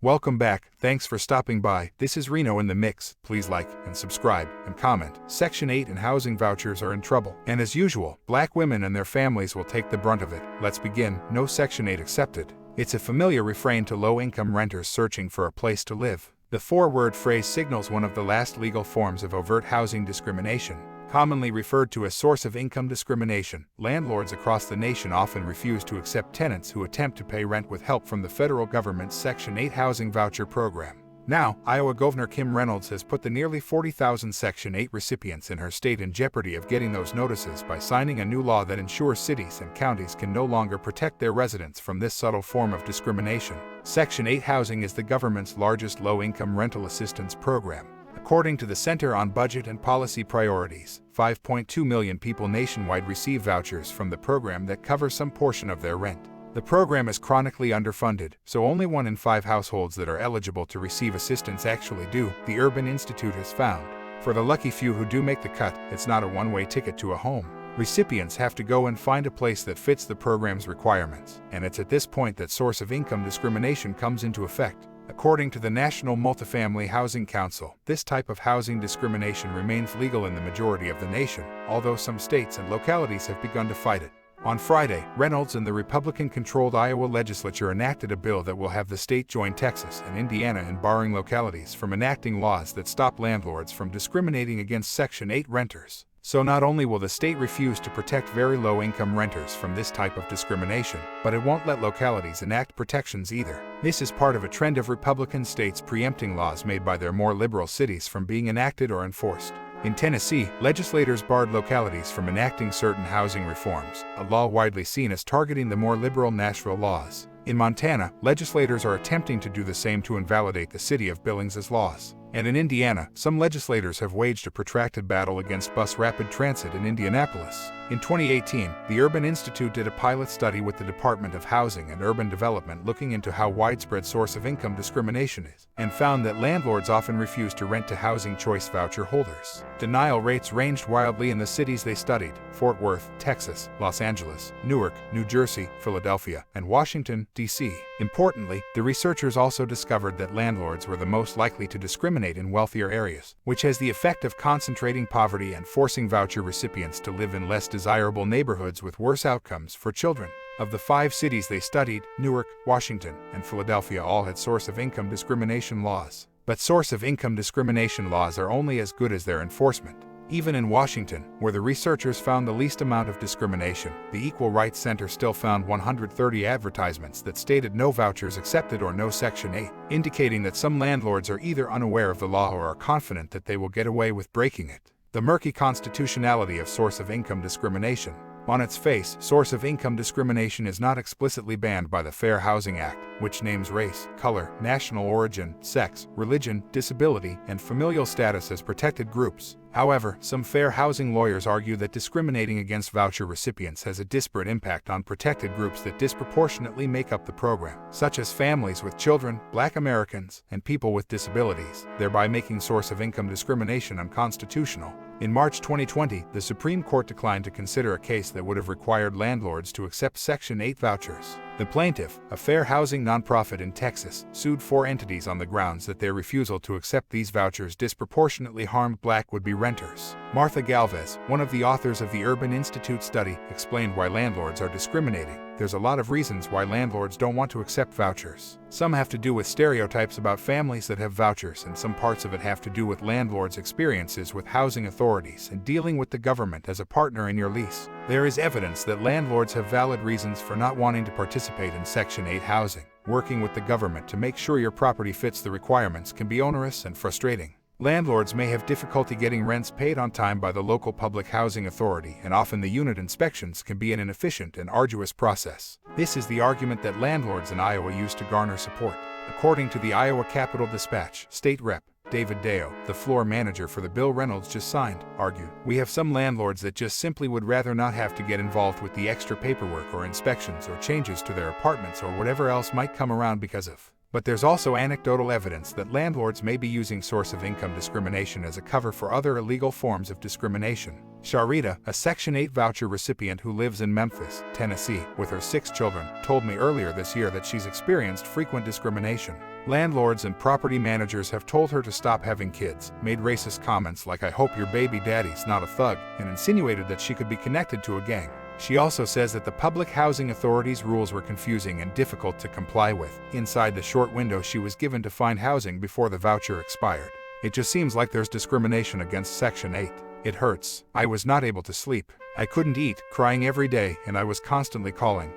Welcome back, thanks for stopping by. This is Reno in the Mix. Please like and subscribe and comment. Section 8 and housing vouchers are in trouble. And as usual, black women and their families will take the brunt of it. Let's begin. No Section 8 accepted. It's a familiar refrain to low-income renters searching for a place to live. The four-word phrase signals one of the last legal forms of overt housing discrimination. Commonly referred to as source of income discrimination, landlords across the nation often refuse to accept tenants who attempt to pay rent with help from the federal government's Section 8 housing voucher program. Now, Iowa Governor Kim Reynolds has put the nearly 40,000 Section 8 recipients in her state in jeopardy of getting those notices by signing a new law that ensures cities and counties can no longer protect their residents from this subtle form of discrimination. Section 8 housing is the government's largest low-income rental assistance program. According to the Center on Budget and Policy Priorities, 5.2 million people nationwide receive vouchers from the program that cover some portion of their rent. The program is chronically underfunded, so only 1 in 5 households that are eligible to receive assistance actually do, the Urban Institute has found. For the lucky few who do make the cut, it's not a one-way ticket to a home. Recipients have to go and find a place that fits the program's requirements, and it's at this point that source of income discrimination comes into effect. According to the National Multifamily Housing Council, this type of housing discrimination remains legal in the majority of the nation, although some states and localities have begun to fight it. On Friday, Reynolds and the Republican-controlled Iowa legislature enacted a bill that will have the state join Texas and Indiana in barring localities from enacting laws that stop landlords from discriminating against Section 8 renters. So not only will the state refuse to protect very low-income renters from this type of discrimination, but it won't let localities enact protections either. This is part of a trend of Republican states preempting laws made by their more liberal cities from being enacted or enforced. In Tennessee, legislators barred localities from enacting certain housing reforms, a law widely seen as targeting the more liberal Nashville laws. In Montana, legislators are attempting to do the same to invalidate the city of Billings' laws. And in Indiana, some legislators have waged a protracted battle against bus rapid transit in Indianapolis. In 2018, the Urban Institute did a pilot study with the Department of Housing and Urban Development looking into how widespread source of income discrimination is, and found that landlords often refuse to rent to housing choice voucher holders. Denial rates ranged wildly in the cities they studied: Fort Worth, Texas, Los Angeles, Newark, New Jersey, Philadelphia, and Washington, D.C. Importantly, the researchers also discovered that landlords were the most likely to discriminate in wealthier areas, which has the effect of concentrating poverty and forcing voucher recipients to live in less desirable neighborhoods with worse outcomes for children. Of the 5 cities they studied, Newark, Washington, and Philadelphia all had source of income discrimination laws. But source of income discrimination laws are only as good as their enforcement. Even in Washington, where the researchers found the least amount of discrimination, the Equal Rights Center still found 130 advertisements that stated no vouchers accepted or no Section 8, indicating that some landlords are either unaware of the law or are confident that they will get away with breaking it. The murky constitutionality of source of income discrimination. On its face, source of income discrimination is not explicitly banned by the Fair Housing Act, which names race, color, national origin, sex, religion, disability, and familial status as protected groups. However, some fair housing lawyers argue that discriminating against voucher recipients has a disparate impact on protected groups that disproportionately make up the program, such as families with children, Black Americans, and people with disabilities, thereby making source of income discrimination unconstitutional. In March 2020, the Supreme Court declined to consider a case that would have required landlords to accept Section 8 vouchers. The plaintiff, a fair housing nonprofit in Texas, sued 4 entities on the grounds that their refusal to accept these vouchers disproportionately harmed Black would-be renters. Martha Galvez, one of the authors of the Urban Institute study, explained why landlords are discriminating. There's a lot of reasons why landlords don't want to accept vouchers. Some have to do with stereotypes about families that have vouchers, and some parts of it have to do with landlords' experiences with housing authorities and dealing with the government as a partner in your lease. There is evidence that landlords have valid reasons for not wanting to participate in Section 8 housing. Working with the government to make sure your property fits the requirements can be onerous and frustrating. Landlords may have difficulty getting rents paid on time by the local public housing authority, and often the unit inspections can be an inefficient and arduous process. This is the argument that landlords in Iowa use to garner support. According to the Iowa Capitol Dispatch, State Rep. David Deo, the floor manager for the bill Reynolds just signed, argued, "We have some landlords that just simply would rather not have to get involved with the extra paperwork or inspections or changes to their apartments or whatever else might come around because of." But there's also anecdotal evidence that landlords may be using source of income discrimination as a cover for other illegal forms of discrimination. Sharita, a Section 8 voucher recipient who lives in Memphis, Tennessee, with her 6 children, told me earlier this year that she's experienced frequent discrimination. Landlords and property managers have told her to stop having kids, made racist comments like "I hope your baby daddy's not a thug," and insinuated that she could be connected to a gang. She also says that the Public Housing Authority's rules were confusing and difficult to comply with, inside the short window she was given to find housing before the voucher expired. It just seems like there's discrimination against Section 8. It hurts. I was not able to sleep. I couldn't eat, crying every day, and I was constantly calling,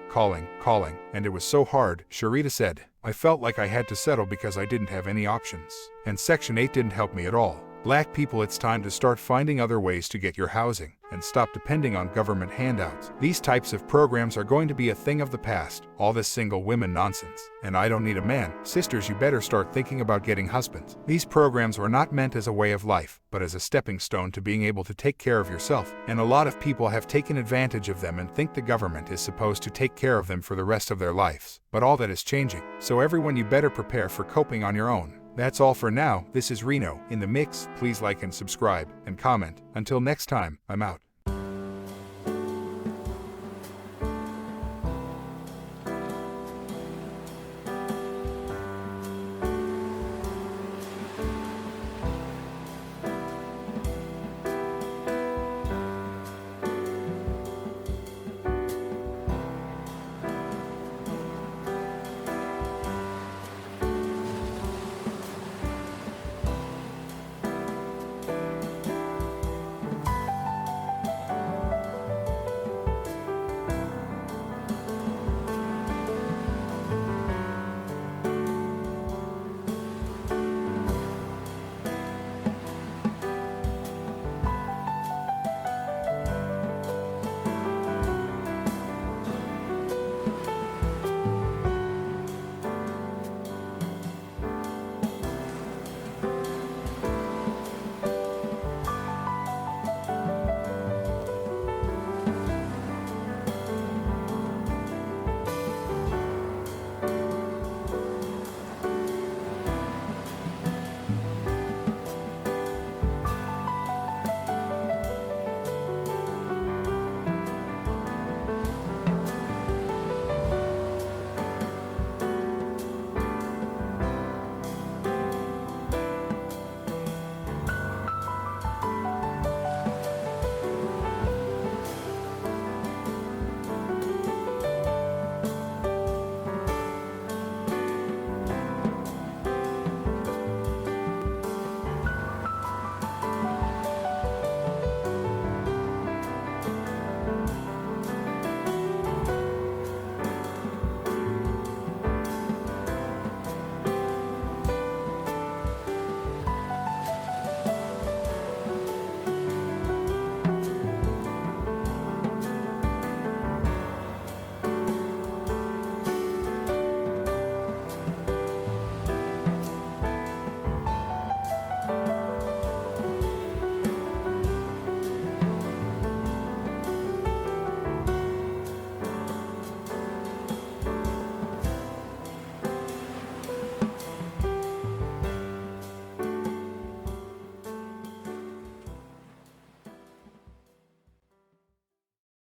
and it was so hard, Sharita said. I felt like I had to settle because I didn't have any options. And Section 8 didn't help me at all. Black people, it's time to start finding other ways to get your housing and stop depending on government handouts. These types of programs are going to be a thing of the past, all this single women nonsense. And I don't need a man. Sisters, you better start thinking about getting husbands. These programs were not meant as a way of life, but as a stepping stone to being able to take care of yourself. And a lot of people have taken advantage of them and think the government is supposed to take care of them for the rest of their lives. But all that is changing. So everyone, you better prepare for coping on your own. That's all for now. This is Reno in the Mix. Please like and subscribe and comment. Until next time, I'm out.